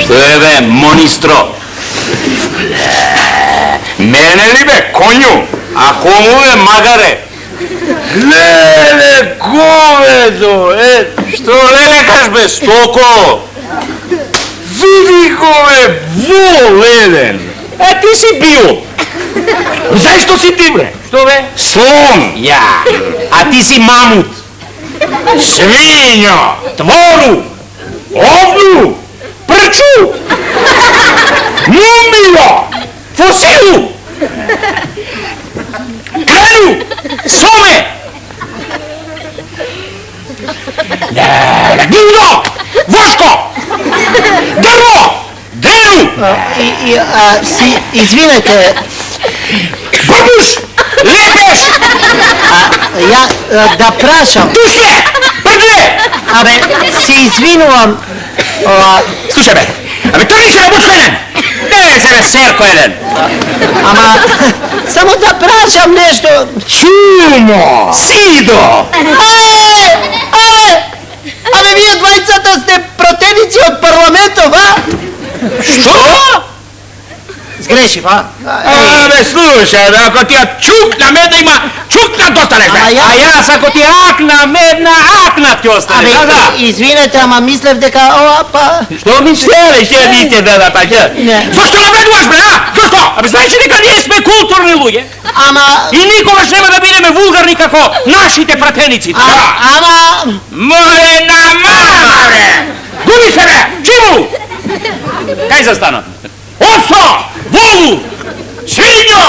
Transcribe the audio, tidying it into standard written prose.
Што е бе, монистро? Мене ли бе, конју? А кому бе, магаре? Леле, говедо, што лелекаш бе, стоко? Види го бе, вол еден. Ти си био. Зашто си ти бре? Што бе? Слон. Ја. А ти си мамут. Свињо. Твору. Овну. Прчу. Мумио. Фосилу. Крену. Соме. Гилдо. Вошко. Дрво. Дрenu. Извинете. Бабуш. Лепеш. Ја да прашам. Душке. Прдле. Абе, се извинувам. Слушај бе. Абе, тој се работи еден. Не се бе, серко еден. Ама, само да прашам нешто. Чумо. Сидо. Абе, вие двајцата сте противници од парламентов, а? Што? Сгрешив, а? Абе, слушај, бе, ако ти ја чукна медна има, чукна ти останеш, бе. А јас ако ти акна медна, акна ти останеш, Абе, извинете, ама мислев дека ова, па... Што мислеле, ќе видите, да, па ќе? Не. Зошто наведуваш, бе, а? Зошто? Абе, знаеш ли дека ние сме културни луѓе? Ама... И никогаш нема да бидеме вулгарни како нашите пратеници, да? Ама... Морена мама, бе! Губи се, бе! Чиму? Кај застанат? Осо! Волу! Свињо!